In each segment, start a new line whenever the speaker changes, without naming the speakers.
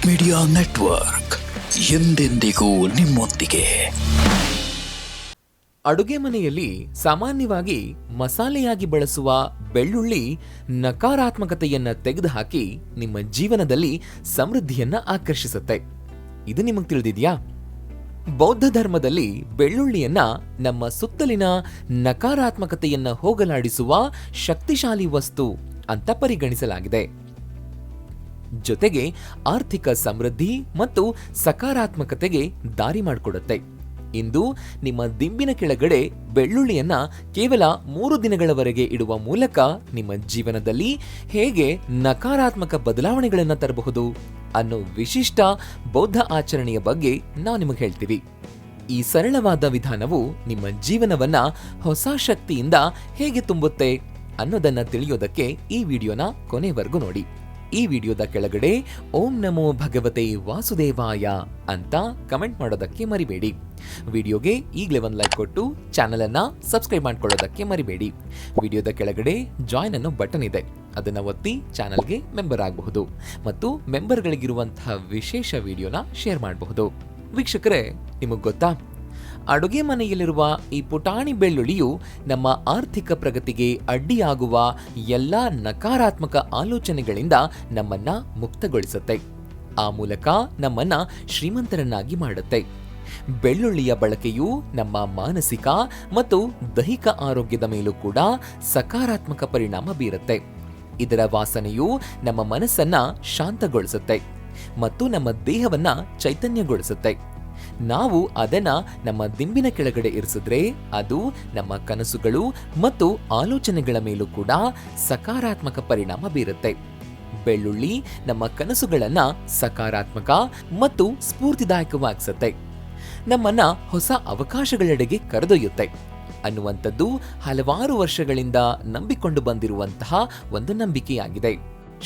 Jeet media network ಎಂದೆಂದಿಗೂ ನಿಮ್ಮೊಂದಿಗೆ.
ಅಡುಗೆ ಮನೆಯಲ್ಲಿ ಸಾಮಾನ್ಯವಾಗಿ ಮಸಾಲೆಯಾಗಿ ಬಳಸುವ ಬೆಳ್ಳುಳ್ಳಿ ನಕಾರಾತ್ಮಕತೆಯನ್ನ ತೆಗೆದುಹಾಕಿ ನಿಮ್ಮ ಜೀವನದಲ್ಲಿ ಸಮೃದ್ಧಿಯನ್ನ ಆಕರ್ಷಿಸುತ್ತೆ. ಇದು ನಿಮಗೆ ತಿಳಿದಿದೆಯಾ? ಬೌದ್ಧ ಧರ್ಮದಲ್ಲಿ ಬೆಳ್ಳುಳ್ಳಿಯನ್ನ ನಮ್ಮ ಸುತ್ತಲಿನ ನಕಾರಾತ್ಮಕತೆಯನ್ನ ಹೋಗಲಾಡಿಸುವ ಶಕ್ತಿಶಾಲಿ ವಸ್ತು ಅಂತ ಪರಿಗಣಿಸಲಾಗಿದೆ. ಜೊತೆಗೆ ಆರ್ಥಿಕ ಸಮೃದ್ಧಿ ಮತ್ತು ಸಕಾರಾತ್ಮಕತೆಗೆ ದಾರಿ ಮಾಡಿಕೊಡುತ್ತೆ. ಇಂದು ನಿಮ್ಮ ದಿಂಬಿನ ಕೆಳಗಡೆ ಬೆಳ್ಳುಳ್ಳಿಯನ್ನ ಕೇವಲ 3 ದಿನಗಳವರೆಗೆ ಇಡುವ ಮೂಲಕ ನಿಮ್ಮ ಜೀವನದಲ್ಲಿ ಹೇಗೆ ನಕಾರಾತ್ಮಕ ಬದಲಾವಣೆಗಳನ್ನು ತರಬಹುದು ಅನ್ನೋ ವಿಶಿಷ್ಟ ಬೌದ್ಧ ಆಚರಣೆಯ ಬಗ್ಗೆ ನಾವು ನಿಮಗೆ ಹೇಳ್ತೀವಿ. ಈ ಸರಳವಾದ ವಿಧಾನವು ನಿಮ್ಮ ಜೀವನವನ್ನ ಹೊಸ ಶಕ್ತಿಯಿಂದ ಹೇಗೆ ತುಂಬುತ್ತೆ ಅನ್ನೋದನ್ನ ತಿಳಿಯೋದಕ್ಕೆ ಈ ವಿಡಿಯೋನ ಕೊನೆವರೆಗೂ ನೋಡಿ. ಈ ವಿಡಿಯೋದ ಕೆಳಗಡೆ ಓಂ ನಮೋ ಭಗವತೆ ವಾಸುದೇವಾಯ ಅಂತ ಕಮೆಂಟ್ ಮಾಡೋದಕ್ಕೆ ಮರಿಬೇಡಿ. ವಿಡಿಯೋಗೆ ಈಗಲೇ ಒಂದು ಲೈಕ್ ಕೊಟ್ಟು ಚಾನೆಲ್ ಅನ್ನ ಸಬ್ಸ್ಕ್ರೈಬ್ ಮಾಡ್ಕೊಳ್ಳೋದಕ್ಕೆ ಮರಿಬೇಡಿ. ವಿಡಿಯೋದ ಕೆಳಗಡೆ ಜಾಯ್ನ್ ಅನ್ನೋ ಬಟನ್ ಇದೆ, ಅದನ್ನ ಒತ್ತಿ ಚಾನೆಲ್ಗೆ ಮೆಂಬರ್ ಆಗಬಹುದು ಮತ್ತು ಮೆಂಬರ್ಗಳಿಗಿರುವಂತಹ ವಿಶೇಷ ವಿಡಿಯೋನ ಶೇರ್ ಮಾಡಬಹುದು. ವೀಕ್ಷಕರೇ, ನಿಮಗೆ ಗೊತ್ತಾ, ಅಡುಗೆ ಮನೆಯಲ್ಲಿರುವ ಈ ಪುಟಾಣಿ ಬೆಳ್ಳುಳ್ಳಿಯು ನಮ್ಮ ಆರ್ಥಿಕ ಪ್ರಗತಿಗೆ ಅಡ್ಡಿಯಾಗುವ ಎಲ್ಲ ನಕಾರಾತ್ಮಕ ಆಲೋಚನೆಗಳಿಂದ ನಮ್ಮನ್ನ ಮುಕ್ತಗೊಳಿಸುತ್ತೆ. ಆ ಮೂಲಕ ನಮ್ಮನ್ನ ಶ್ರೀಮಂತರನ್ನಾಗಿ ಮಾಡುತ್ತೆ. ಬೆಳ್ಳುಳ್ಳಿಯ ಬಳಕೆಯು ನಮ್ಮ ಮಾನಸಿಕ ಮತ್ತು ದೈಹಿಕ ಆರೋಗ್ಯದ ಮೇಲೂ ಕೂಡ ಸಕಾರಾತ್ಮಕ ಪರಿಣಾಮ ಬೀರುತ್ತೆ. ಇದರ ವಾಸನೆಯು ನಮ್ಮ ಮನಸ್ಸನ್ನ ಶಾಂತಗೊಳಿಸುತ್ತೆ ಮತ್ತು ನಮ್ಮ ದೇಹವನ್ನ ಚೈತನ್ಯಗೊಳಿಸುತ್ತೆ. ನಾವು ಅದನ್ನ ನಮ್ಮ ದಿಂಬಿನ ಕೆಳಗಡೆ ಇರಿಸಿದ್ರೆ ಅದು ನಮ್ಮ ಕನಸುಗಳು ಮತ್ತು ಆಲೋಚನೆಗಳ ಮೇಲೂ ಕೂಡ ಸಕಾರಾತ್ಮಕ ಪರಿಣಾಮ ಬೀರುತ್ತೆ. ಬೆಳ್ಳುಳ್ಳಿ ನಮ್ಮ ಕನಸುಗಳನ್ನ ಸಕಾರಾತ್ಮಕ ಮತ್ತು ಸ್ಫೂರ್ತಿದಾಯಕವಾಗಿಸುತ್ತೆ, ನಮ್ಮನ್ನ ಹೊಸ ಅವಕಾಶಗಳೆಡೆಗೆ ಕರೆದೊಯ್ಯುತ್ತೆ ಅನ್ನುವಂಥದ್ದು ಹಲವಾರು ವರ್ಷಗಳಿಂದ ನಂಬಿಕೊಂಡು ಬಂದಿರುವಂತಹ ಒಂದು ನಂಬಿಕೆಯಾಗಿದೆ.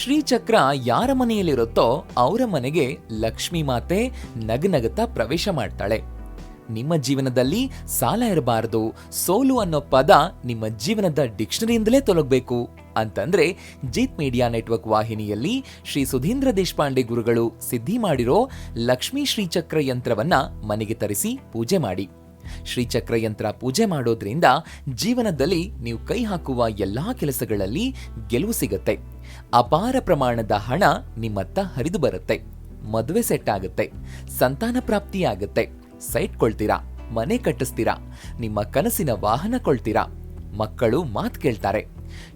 ಶ್ರೀಚಕ್ರ ಯಾರ ಮನೆಯಲ್ಲಿರುತ್ತೋ ಅವರ ಮನೆಗೆ ಲಕ್ಷ್ಮೀ ಮಾತೆ ನಗನಗುತ್ತಾ ಪ್ರವೇಶ ಮಾಡ್ತಾಳೆ. ನಿಮ್ಮ ಜೀವನದಲ್ಲಿ ಸಾಲ ಇರಬಾರದು, ಸೋಲು ಅನ್ನೋ ಪದ ನಿಮ್ಮ ಜೀವನದ ಡಿಕ್ಷನರಿಯಿಂದಲೇ ತೊಲಗಬೇಕು ಅಂತಂದ್ರೆ ಜೀತ್ ಮೀಡಿಯಾ ನೆಟ್ವರ್ಕ್ ವಾಹಿನಿಯಲ್ಲಿ ಶ್ರೀ ಸುಧೀಂದ್ರ ದೇಶಪಾಂಡೆ ಗುರುಗಳು ಸಿದ್ಧಿ ಮಾಡಿರೋ ಲಕ್ಷ್ಮೀ ಶ್ರೀಚಕ್ರ ಯಂತ್ರವನ್ನ ಮನೆಗೆ ತರಿಸಿ ಪೂಜೆ ಮಾಡಿ. ಶ್ರೀಚಕ್ರ ಯಂತ್ರ ಪೂಜೆ ಮಾಡೋದ್ರಿಂದ ಜೀವನದಲ್ಲಿ ನೀವು ಕೈ ಹಾಕುವ ಎಲ್ಲಾ ಕೆಲಸಗಳಲ್ಲಿ ಗೆಲುವು ಸಿಗುತ್ತೆ. ಅಪಾರ ಪ್ರಮಾಣದ ಹಣ ನಿಮ್ಮತ್ತ ಹರಿದು ಬರುತ್ತೆ. ಮದುವೆ ಸೆಟ್ ಆಗುತ್ತೆ, ಸಂತಾನ ಪ್ರಾಪ್ತಿಯಾಗುತ್ತೆ, ಸೈಟ್ ಕೊಳ್ತೀರಾ, ಮನೆ ಕಟ್ಟಿಸ್ತೀರಾ, ನಿಮ್ಮ ಕನಸಿನ ವಾಹನ ಕೊಳ್ತೀರಾ, ಮಕ್ಕಳು ಮಾತು ಕೇಳ್ತಾರೆ,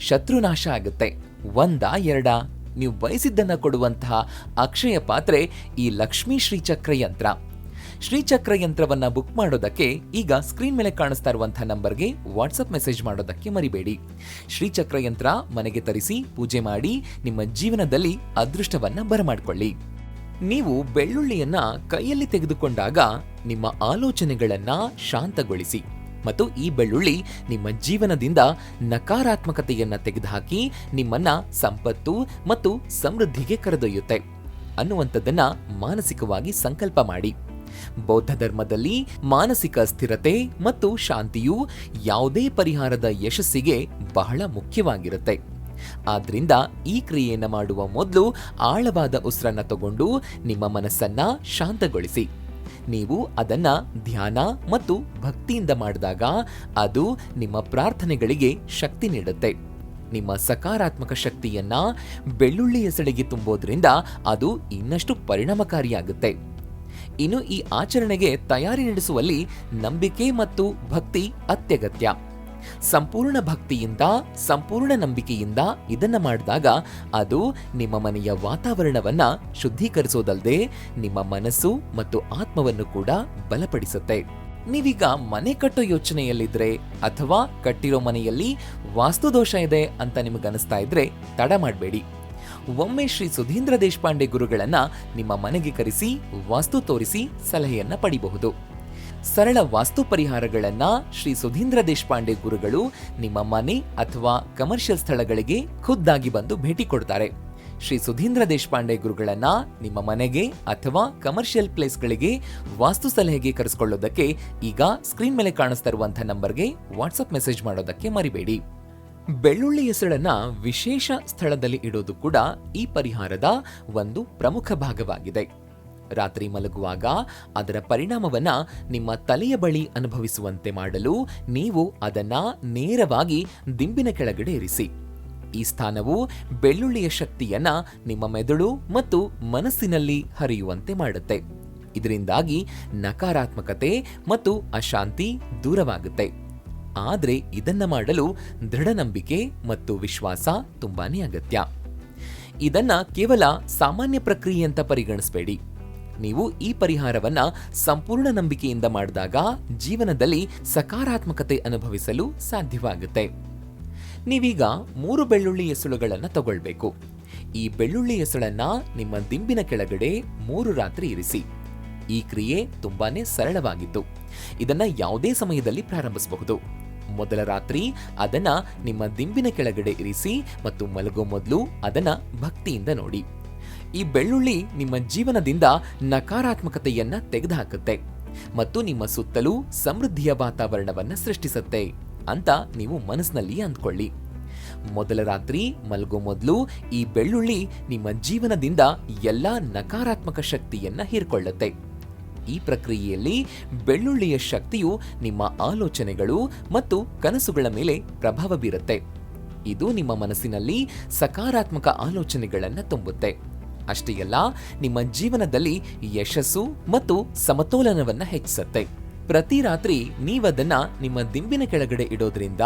ಶತ್ರುನಾಶ ಆಗುತ್ತೆ. 1 2 ನೀವು ಬಯಸಿದ್ದನ್ನ ಕೊಡುವಂತಹ ಅಕ್ಷಯ ಪಾತ್ರೆ ಈ ಲಕ್ಷ್ಮೀ ಶ್ರೀಚಕ್ರ ಯಂತ್ರ. ಶ್ರೀಚಕ್ರ ಯಂತ್ರವನ್ನ ಬುಕ್ ಮಾಡೋದಕ್ಕೆ ಈಗ ಸ್ಕ್ರೀನ್ ಮೇಲೆ ಕಾಣಿಸ್ತಾ ಇರುವಂತಹ ನಂಬರ್ಗೆ ವಾಟ್ಸ್ಆಪ್ ಮೆಸೇಜ್ ಮಾಡೋದಕ್ಕೆ ಮರಿಬೇಡಿ. ಶ್ರೀಚಕ್ರ ಯಂತ್ರ ಮನೆಗೆ ತರಿಸಿ ಪೂಜೆ ಮಾಡಿ ನಿಮ್ಮ ಜೀವನದಲ್ಲಿ ಅದೃಷ್ಟವನ್ನ ಬರಮಾಡಿಕೊಳ್ಳಿ. ನೀವು ಬೆಳ್ಳುಳ್ಳಿಯನ್ನ ಕೈಯಲ್ಲಿ ತೆಗೆದುಕೊಂಡಾಗ ನಿಮ್ಮ ಆಲೋಚನೆಗಳನ್ನ ಶಾಂತಗೊಳಿಸಿ ಮತ್ತು ಈ ಬೆಳ್ಳುಳ್ಳಿ ನಿಮ್ಮ ಜೀವನದಿಂದ ನಕಾರಾತ್ಮಕತೆಯನ್ನ ತೆಗೆದುಹಾಕಿ ನಿಮ್ಮನ್ನ ಸಂಪತ್ತು ಮತ್ತು ಸಮೃದ್ಧಿಗೆ ಕರೆದೊಯ್ಯುತ್ತೆ ಅನ್ನುವಂಥದ್ದನ್ನ ಮಾನಸಿಕವಾಗಿ ಸಂಕಲ್ಪ ಮಾಡಿ. ಬೌದ್ಧ ಧರ್ಮದಲ್ಲಿ ಮಾನಸಿಕ ಸ್ಥಿರತೆ ಮತ್ತು ಶಾಂತಿಯು ಯಾವುದೇ ಪರಿಹಾರದ ಯಶಸ್ಸಿಗೆ ಬಹಳ ಮುಖ್ಯವಾಗಿರುತ್ತೆ. ಆದ್ರಿಂದ ಈ ಕ್ರಿಯೆಯನ್ನ ಮಾಡುವ ಮೊದಲು ಆಳವಾದ ಉಸಿರನ್ನ ತಗೊಂಡು ನಿಮ್ಮ ಮನಸ್ಸನ್ನ ಶಾಂತಗೊಳಿಸಿ. ನೀವು ಅದನ್ನ ಧ್ಯಾನ ಮತ್ತು ಭಕ್ತಿಯಿಂದ ಮಾಡಿದಾಗ ಅದು ನಿಮ್ಮ ಪ್ರಾರ್ಥನೆಗಳಿಗೆ ಶಕ್ತಿ ನೀಡುತ್ತೆ. ನಿಮ್ಮ ಸಕಾರಾತ್ಮಕ ಶಕ್ತಿಯನ್ನ ಬೆಳ್ಳುಳ್ಳಿಯ ಸೆಳೆಗೆ ತುಂಬೋದ್ರಿಂದ ಅದು ಇನ್ನಷ್ಟು ಪರಿಣಾಮಕಾರಿಯಾಗುತ್ತೆ. ಇನ್ನು ಈ ಆಚರಣೆಗೆ ತಯಾರಿ ನಡೆಸುವಲ್ಲಿ ನಂಬಿಕೆ ಮತ್ತು ಭಕ್ತಿ ಅತ್ಯಗತ್ಯ. ಸಂಪೂರ್ಣ ಭಕ್ತಿಯಿಂದ, ಸಂಪೂರ್ಣ ನಂಬಿಕೆಯಿಂದ ಇದನ್ನ ಮಾಡಿದಾಗ ಅದು ನಿಮ್ಮ ಮನೆಯ ವಾತಾವರಣವನ್ನ ಶುದ್ಧೀಕರಿಸೋದಲ್ಲದೆ ನಿಮ್ಮ ಮನಸ್ಸು ಮತ್ತು ಆತ್ಮವನ್ನು ಕೂಡ ಬಲಪಡಿಸುತ್ತೆ. ನೀವೀಗ ಮನೆ ಕಟ್ಟೋ ಯೋಚನೆಯಲ್ಲಿದ್ರೆ ಅಥವಾ ಕಟ್ಟಿರೋ ಮನೆಯಲ್ಲಿ ವಾಸ್ತುದೋಷ ಇದೆ ಅಂತ ನಿಮಗನಿಸ್ತಾ ಇದ್ರೆ ತಡ ಮಾಡಬೇಡಿ. ಒಮ್ಮೆ ಶ್ರೀ ಸುಧೀಂದ್ರ ದೇಶಪಾಂಡೆ ಗುರುಗಳನ್ನ ನಿಮ್ಮ ಮನೆಗೆ ಕರೆಸಿ ವಾಸ್ತು ತೋರಿಸಿ ಸಲಹೆಯನ್ನ ಪಡಿಬಹುದು. ಸರಳ ವಾಸ್ತು ಪರಿಹಾರಗಳನ್ನ ಶ್ರೀ ಸುಧೀಂದ್ರ ದೇಶಪಾಂಡೆ ಗುರುಗಳು ನಿಮ್ಮ ಮನೆ ಅಥವಾ ಕಮರ್ಷಿಯಲ್ ಸ್ಥಳಗಳಿಗೆ ಖುದ್ದಾಗಿ ಬಂದು ಭೇಟಿ ಕೊಡ್ತಾರೆ. ಶ್ರೀ ಸುಧೀಂದ್ರ ದೇಶಪಾಂಡೆ ಗುರುಗಳನ್ನ ನಿಮ್ಮ ಮನೆಗೆ ಅಥವಾ ಕಮರ್ಷಿಯಲ್ ಪ್ಲೇಸ್ಗಳಿಗೆ ವಾಸ್ತು ಸಲಹೆಗೆ ಕರೆಸಿಕೊಳ್ಳೋದಕ್ಕೆ ಈಗ ಸ್ಕ್ರೀನ್ ಮೇಲೆ ಕಾಣಿಸ್ತಾ ಇರುವಂತಹ ನಂಬರ್ಗೆ ವಾಟ್ಸ್ಆಪ್ ಮೆಸೇಜ್ ಮಾಡೋದಕ್ಕೆ ಮರಿಬೇಡಿ. ಬೆಳ್ಳುಳ್ಳಿ ಎಸಳನ್ನ ವಿಶೇಷ ಸ್ಥಳದಲ್ಲಿ ಇಡೋದು ಕೂಡ ಈ ಪರಿಹಾರದ ಒಂದು ಪ್ರಮುಖ ಭಾಗವಾಗಿದೆ. ರಾತ್ರಿ ಮಲಗುವಾಗ ಅದರ ಪರಿಣಾಮವನ್ನ ನಿಮ್ಮ ತಲೆಯ ಬಳಿ ಅನುಭವಿಸುವಂತೆ ಮಾಡಲು ನೀವು ಅದನ್ನ ನೇರವಾಗಿ ದಿಂಬಿನ ಕೆಳಗಡೆ ಇರಿಸಿ. ಈ ಸ್ಥಾನವು ಬೆಳ್ಳುಳ್ಳಿಯ ಶಕ್ತಿಯನ್ನ ನಿಮ್ಮ ಮೆದುಳು ಮತ್ತು ಮನಸ್ಸಿನಲ್ಲಿ ಹರಿಯುವಂತೆ ಮಾಡುತ್ತೆ. ಇದರಿಂದಾಗಿ ನಕಾರಾತ್ಮಕತೆ ಮತ್ತು ಅಶಾಂತಿ ದೂರವಾಗುತ್ತೆ. ಆದರೆ ಇದನ್ನ ಮಾಡಲು ದೃಢ ನಂಬಿಕೆ ಮತ್ತು ವಿಶ್ವಾಸ ತುಂಬಾನೇ ಅಗತ್ಯ. ಇದನ್ನ ಕೇವಲ ಸಾಮಾನ್ಯ ಪ್ರಕ್ರಿಯೆ ಅಂತ ಪರಿಗಣಿಸಬೇಡಿ. ನೀವು ಈ ಪರಿಹಾರವನ್ನ ಸಂಪೂರ್ಣ ನಂಬಿಕೆಯಿಂದ ಮಾಡಿದಾಗ ಜೀವನದಲ್ಲಿ ಸಕಾರಾತ್ಮಕತೆ ಅನುಭವಿಸಲು ಸಾಧ್ಯವಾಗುತ್ತೆ. ನೀವೀಗ 3 ಬೆಳ್ಳುಳ್ಳಿ ಎಸಳುಗಳನ್ನ ತಗೊಳ್ಬೇಕು. ಈ ಬೆಳ್ಳುಳ್ಳಿ ಎಸಳನ್ನ ನಿಮ್ಮ ದಿಂಬಿನ ಕೆಳಗಡೆ 3 ರಾತ್ರಿ ಇರಿಸಿ. ಈ ಕ್ರಿಯೆ ತುಂಬಾನೇ ಸರಳವಾಗಿತ್ತು. ಇದನ್ನ ಯಾವುದೇ ಸಮಯದಲ್ಲಿ ಪ್ರಾರಂಭಿಸಬಹುದು. ಮೊದಲ ರಾತ್ರಿ ಅದನ್ನ ನಿಮ್ಮ ದಿಂಬಿನ ಕೆಳಗಡೆ ಇರಿಸಿ ಮತ್ತು ಮಲಗೋ ಮೊದಲು ಅದನ್ನ ಭಕ್ತಿಯಿಂದ ನೋಡಿ. ಈ ಬೆಳ್ಳುಳ್ಳಿ ನಿಮ್ಮ ಜೀವನದಿಂದ ನಕಾರಾತ್ಮಕತೆಯನ್ನ ತೆಗೆದುಹಾಕುತ್ತೆ ಮತ್ತು ನಿಮ್ಮ ಸುತ್ತಲೂ ಸಮೃದ್ಧಿಯ ವಾತಾವರಣವನ್ನ ಸೃಷ್ಟಿಸುತ್ತೆ ಅಂತ ನೀವು ಮನಸ್ಸಿನಲ್ಲಿ ಅಂದ್ಕೊಳ್ಳಿ. ಮೊದಲ ರಾತ್ರಿ ಮಲಗೋ ಮೊದಲು ಈ ಬೆಳ್ಳುಳ್ಳಿ ನಿಮ್ಮ ಜೀವನದಿಂದ ಎಲ್ಲಾ ನಕಾರಾತ್ಮಕ ಶಕ್ತಿಯನ್ನ ಹೀರ್ಕೊಳ್ಳುತ್ತೆ. ಈ ಪ್ರಕ್ರಿಯೆಯಲ್ಲಿ ಬೆಳ್ಳುಳ್ಳಿಯ ಶಕ್ತಿಯು ನಿಮ್ಮ ಆಲೋಚನೆಗಳು ಮತ್ತು ಕನಸುಗಳ ಮೇಲೆ ಪ್ರಭಾವ ಬೀರುತ್ತೆ. ಇದು ನಿಮ್ಮ ಮನಸ್ಸಿನಲ್ಲಿ ಸಕಾರಾತ್ಮಕ ಆಲೋಚನೆಗಳನ್ನು ತುಂಬುತ್ತೆ. ಅಷ್ಟೇ ಅಲ್ಲ, ನಿಮ್ಮ ಜೀವನದಲ್ಲಿ ಯಶಸ್ಸು ಮತ್ತು ಸಮತೋಲನವನ್ನ ಹೆಚ್ಚಿಸುತ್ತೆ. ಪ್ರತಿ ರಾತ್ರಿ ನೀವದನ್ನ ನಿಮ್ಮ ದಿಂಬಿನ ಕೆಳಗಡೆ ಇಡೋದ್ರಿಂದ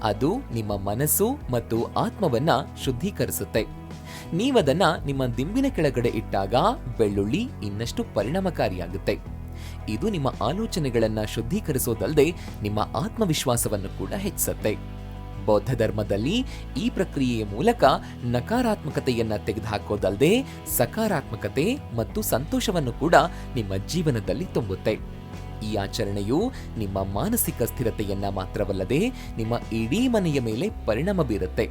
ಅದು ನಿಮ್ಮ ಮನಸ್ಸು ಮತ್ತು ಆತ್ಮವನ್ನ ಶುದ್ಧೀಕರಿಸುತ್ತೆ. ನೀವದನ್ನ ನಿಮ್ಮ ದಿಂಬಿನ ಕೆಳಗಡೆ ಇಟ್ಟಾಗ ಬೆಳ್ಳುಳ್ಳಿ ಇನ್ನಷ್ಟು ಪರಿಣಾಮಕಾರಿಯಾಗುತ್ತೆ. ಇದು ನಿಮ್ಮ ಆಲೋಚನೆಗಳನ್ನ ಶುದ್ಧೀಕರಿಸೋದಲ್ಲದೆ ನಿಮ್ಮ ಆತ್ಮವಿಶ್ವಾಸವನ್ನು ಕೂಡ ಹೆಚ್ಚಿಸುತ್ತೆ. ಬೌದ್ಧ ಧರ್ಮದಲ್ಲಿ ಈ ಪ್ರಕ್ರಿಯೆಯ ಮೂಲಕ ನಕಾರಾತ್ಮಕತೆಯನ್ನ ತೆಗೆದುಹಾಕೋದಲ್ಲದೆ ಸಕಾರಾತ್ಮಕತೆ ಮತ್ತು ಸಂತೋಷವನ್ನು ಕೂಡ ನಿಮ್ಮ ಜೀವನದಲ್ಲಿ ತುಂಬುತ್ತೆ. ಈ ಆಚರಣೆಯು ನಿಮ್ಮ ಮಾನಸಿಕ ಸ್ಥಿರತೆಯನ್ನ ಮಾತ್ರವಲ್ಲದೆ ನಿಮ್ಮ ಇಡೀ ಮನೆಯ ಮೇಲೆ ಪರಿಣಾಮ ಬೀರುತ್ತೆ.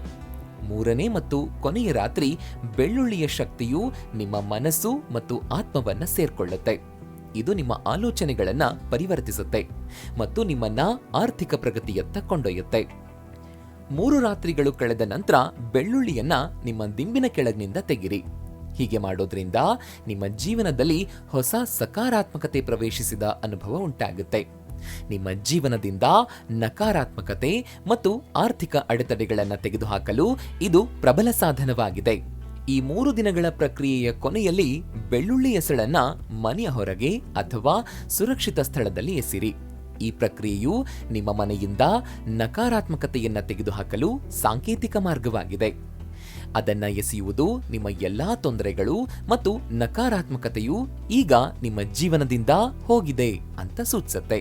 3ನೇ ಮತ್ತು ಕೊನೆಯ ರಾತ್ರಿ ಬೆಳ್ಳುಳ್ಳಿಯ ಶಕ್ತಿಯು ನಿಮ್ಮ ಮನಸ್ಸು ಮತ್ತು ಆತ್ಮವನ್ನ ಸೇರ್ಕೊಳ್ಳುತ್ತೆ. ಇದು ನಿಮ್ಮ ಆಲೋಚನೆಗಳನ್ನ ಪರಿವರ್ತಿಸುತ್ತೆ ಮತ್ತು ನಿಮ್ಮನ್ನ ಆರ್ಥಿಕ ಪ್ರಗತಿಯತ್ತ ಕೊಂಡೊಯ್ಯುತ್ತೆ. 3 ರಾತ್ರಿಗಳು ಕಳೆದ ನಂತರ ಬೆಳ್ಳುಳ್ಳಿಯನ್ನ ನಿಮ್ಮ ದಿಂಬಿನ ಕೆಳಗಿನಿಂದ ತೆಗಿರಿ. ಹೀಗೆ ಮಾಡೋದ್ರಿಂದ ನಿಮ್ಮ ಜೀವನದಲ್ಲಿ ಹೊಸ ಸಕಾರಾತ್ಮಕತೆ ಪ್ರವೇಶಿಸಿದ ಅನುಭವ ಉಂಟಾಗುತ್ತೆ. ನಿಮ್ಮ ಜೀವನದಿಂದ ನಕಾರಾತ್ಮಕತೆ ಮತ್ತು ಆರ್ಥಿಕ ಅಡೆತಡೆಗಳನ್ನು ತೆಗೆದುಹಾಕಲು ಇದು ಪ್ರಬಲ ಸಾಧನವಾಗಿದೆ. ಈ 3 ದಿನಗಳ ಪ್ರಕ್ರಿಯೆಯ ಕೊನೆಯಲ್ಲಿ ಬೆಳ್ಳುಳ್ಳಿ ಎಸಳನ್ನ ಮನೆಯ ಹೊರಗೆ ಅಥವಾ ಸುರಕ್ಷಿತ ಸ್ಥಳದಲ್ಲಿ ಎಸಿರಿ. ಈ ಪ್ರಕ್ರಿಯೆಯು ನಿಮ್ಮ ಮನೆಯಿಂದ ನಕಾರಾತ್ಮಕತೆಯನ್ನ ತೆಗೆದುಹಾಕಲು ಸಾಂಕೇತಿಕ ಮಾರ್ಗವಾಗಿದೆ. ಅದನ್ನ ಎಸೆಯುವುದು ನಿಮ್ಮ ಎಲ್ಲಾ ತೊಂದರೆಗಳು ಮತ್ತು ನಕಾರಾತ್ಮಕತೆಯು ಈಗ ನಿಮ್ಮ ಜೀವನದಿಂದ ಹೋಗಿದೆ ಅಂತ ಸೂಚಿಸುತ್ತೆ.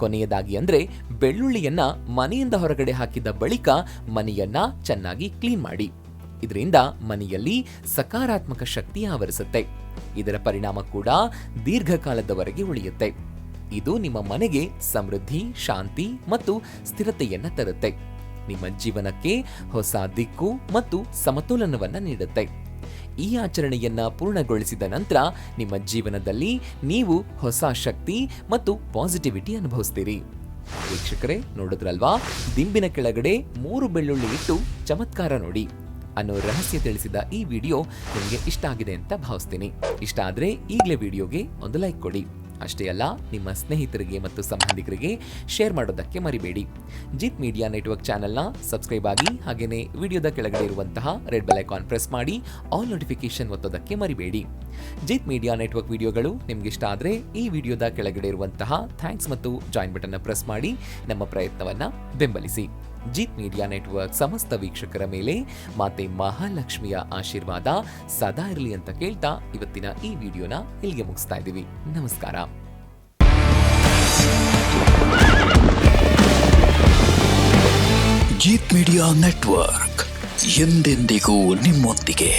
ಕೊನೆಯದಾಗಿ ಅಂದ್ರೆ ಬೆಳ್ಳುಳ್ಳಿಯನ್ನ ಮನೆಯಿಂದ ಹೊರಗಡೆ ಹಾಕಿದ ಬಳಿಕ ಮನೆಯನ್ನ ಚೆನ್ನಾಗಿ ಕ್ಲೀನ್ ಮಾಡಿ. ಇದರಿಂದ ಮನೆಯಲ್ಲಿ ಸಕಾರಾತ್ಮಕ ಶಕ್ತಿ ಆವರಿಸುತ್ತೆ. ಇದರ ಪರಿಣಾಮ ಕೂಡ ದೀರ್ಘಕಾಲದವರೆಗೆ ಉಳಿಯುತ್ತೆ. ಇದು ನಿಮ್ಮ ಮನೆಗೆ ಸಮೃದ್ಧಿ, ಶಾಂತಿ ಮತ್ತು ಸ್ಥಿರತೆಯನ್ನ ತರುತ್ತೆ. ನಿಮ್ಮ ಜೀವನಕ್ಕೆ ಹೊಸ ದಿಕ್ಕು ಮತ್ತು ಸಮತೋಲನವನ್ನ ನೀಡುತ್ತೆ. ಈ ಆಚರಣೆಯನ್ನ ಪೂರ್ಣಗೊಳಿಸಿದ ನಂತರ ನಿಮ್ಮ ಜೀವನದಲ್ಲಿ ನೀವು ಹೊಸ ಶಕ್ತಿ ಮತ್ತು ಪಾಸಿಟಿವಿಟಿ ಅನುಭವಿಸ್ತೀರಿ. ವೀಕ್ಷಕರೇ, ನೋಡಿದ್ರಲ್ವಾ, ದಿಂಬಿನ ಕೆಳಗಡೆ 3 ಬೆಳ್ಳುಳ್ಳಿ ಇಟ್ಟು ಚಮತ್ಕಾರ ನೋಡಿ ಅನ್ನೋ ರಹಸ್ಯ ತಿಳಿಸಿದ ಈ ವಿಡಿಯೋ ನಿಮಗೆ ಇಷ್ಟ ಆಗಿದೆ ಅಂತ ಭಾವಿಸ್ತೀನಿ. ಇಷ್ಟ ಆದ್ರೆ ಈಗಲೇ ವಿಡಿಯೋಗೆ ಒಂದು ಲೈಕ್ ಕೊಡಿ. ಅಷ್ಟೇ ಅಲ್ಲ, ನಿಮ್ಮ ಸ್ನೇಹಿತರಿಗೆ ಮತ್ತು ಸಂಬಂಧಿಕರಿಗೆ ಶೇರ್ ಮಾಡೋದಕ್ಕೆ ಮರಿಬೇಡಿ. ಜಿತ್ ಮೀಡಿಯಾ ನೆಟ್ವರ್ಕ್ ಚಾನೆಲ್ನ ಸಬ್ಸ್ಕ್ರೈಬ್ ಆಗಿ, ಹಾಗೇನೇ ವಿಡಿಯೋದ ಕೆಳಗಡೆ ಇರುವಂತಹ ರೆಡ್ ಬೆಲ್ ಐಕಾನ್ ಪ್ರೆಸ್ ಮಾಡಿ ಆಲ್ ನೋಟಿಫಿಕೇಶನ್ ಒತ್ತೋದಕ್ಕೆ ಮರಿಬೇಡಿ. ಜಿತ್ ಮೀಡಿಯಾ ನೆಟ್ವರ್ಕ್ ವಿಡಿಯೋಗಳು ನಿಮ್ಗೆ ಇಷ್ಟ ಆದ್ರೆ ಈ ವಿಡಿಯೋದ ಕೆಳಗಡೆ ಇರುವಂತಹ ಥ್ಯಾಂಕ್ಸ್ ಮತ್ತು ಜಾಯಿನ್ ಬಟನ್ ಪ್ರೆಸ್ ಮಾಡಿ ನಮ್ಮ ಪ್ರಯತ್ನವನ್ನ ಬೆಂಬಲಿಸಿ. ಜಿತ್ ಮೀಡಿಯಾ ನೆಟ್ವರ್ಕ್ ಸಮಸ್ತ ವೀಕ್ಷಕರ ಮೇಲೆ ಮಾತೆ ಮಹಾಲಕ್ಷ್ಮಿಯ ಆಶೀರ್ವಾದ ಸದಾ ಇರಲಿ ಅಂತ ಕೇಳ್ತಾ ಇವತ್ತಿನ ಈ ವಿಡಿಯೋನ ಇಲ್ಲಿಗೆ ಮುಗಿಸ್ತಾ ಇದ್ದೀವಿ. ನಮಸ್ಕಾರ.
ಜಿತ್ ಮೀಡಿಯಾ ನೆಟ್ವರ್ಕ್ ಎಂದೆಂದಿಗೂ ನಿಮ್ಮೊಂದಿಗೆ.